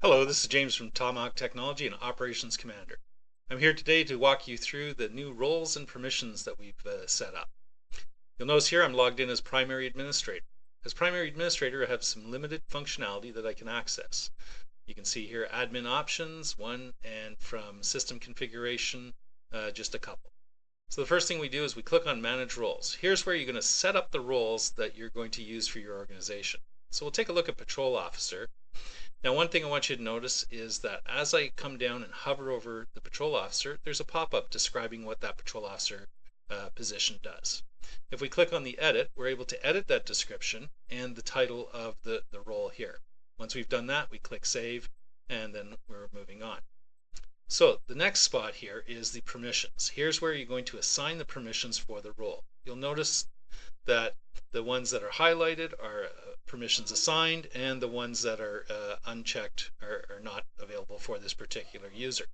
Hello, this is James from Tomahawk Technology and Operations Commander. I'm here today to walk you through the new roles and permissions that we've set up. You'll notice here I'm logged in as primary administrator. As primary administrator, I have some limited functionality that I can access. You can see here admin options, one, and from system configuration, just a couple. So the first thing we do is we click on manage roles. Here's where you're going to set up the roles that you're going to use for your organization. So we'll take a look at patrol officer. Now, one thing I want you to notice is that as I come down and hover over the patrol officer, there's a pop-up describing what that patrol officer position does. If we click on the edit, we're able to edit that description and the title of the role here. Once we've done that, we click save, and then we're moving on. So the next spot here is the permissions. Here's where you're going to assign the permissions for the role. You'll notice that the ones that are highlighted are permissions assigned, and the ones that are unchecked are not available for this particular user.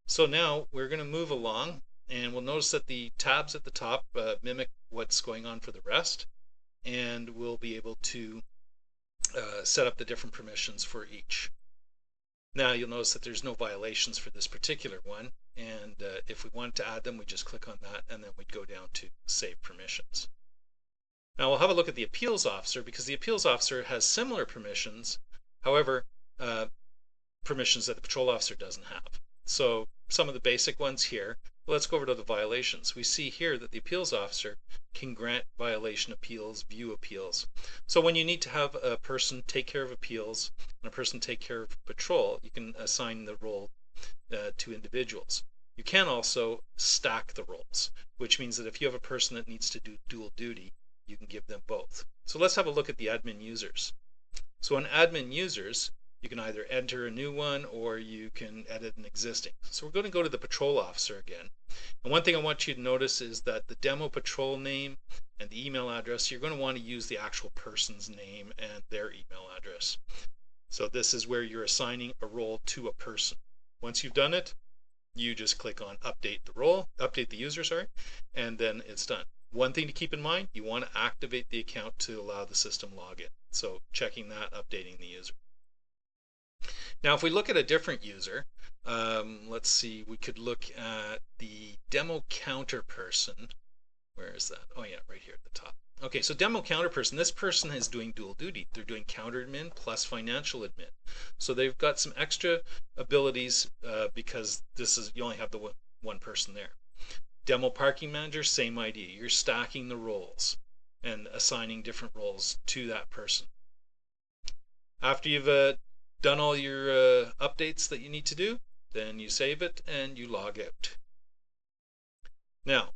So now we're going to move along, and we'll notice that the tabs at the top mimic what's going on for the rest, and we'll be able to set up the different permissions for each. Now you'll notice that there's no violations for this particular one, and if we wanted to add them, we just click on that, and then we'd go down to save permissions. Now we'll have a look at the appeals officer, because the appeals officer has similar permissions, however, permissions that the patrol officer doesn't have. So some of the basic ones here. Let's go over to the violations. We see here that the appeals officer can grant violation appeals, view appeals. So when you need to have a person take care of appeals and a person take care of patrol, you can assign the role to individuals. You can also stack the roles, which means that if you have a person that needs to do dual duty, you can give them both. So let's have a look at the admin users. So on admin users, you can either enter a new one or you can edit an existing. So we're going to go to the patrol officer again. And one thing I want you to notice is that the demo patrol name and the email address, you're going to want to use the actual person's name and their email address. So this is where you're assigning a role to a person. Once you've done it, you just click on update the role, update the user, sorry, and then it's done. One thing to keep in mind, you want to activate the account to allow the system login. So checking that, updating the user. Now if we look at a different user, let's see, we could look at the demo counter person. Where is that? Oh yeah, right here at the top. Okay, so demo counter person, this person is doing dual duty. They're doing counter admin plus financial admin. So they've got some extra abilities because this is, you only have the one person there. Demo parking manager, same idea. You're stacking the roles and assigning different roles to that person. After you've done all your updates that you need to do, then you save it and you log out. Now,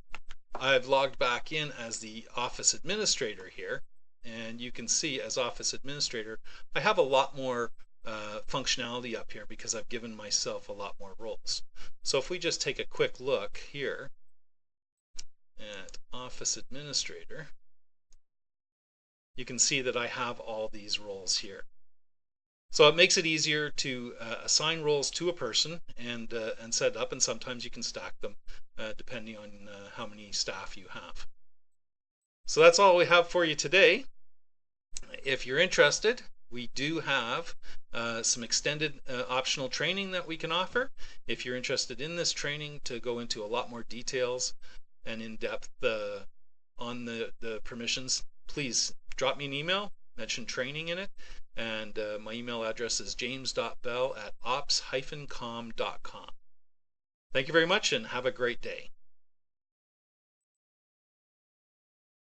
I've logged back in as the office administrator here, and you can see as office administrator, I have a lot more functionality up here because I've given myself a lot more roles. So if we just take a quick look here at office administrator, you can see that I have all these roles here. So it makes it easier to assign roles to a person and set it up, and sometimes you can stack them depending on how many staff you have. So that's all we have for you today. If you're interested, we do have some extended optional training that we can offer. If you're interested in this training to go into a lot more details and in depth on the permissions, please drop me an email, mention training in it, and my email address is james.bell@ops-com.com. Thank you very much and have a great day.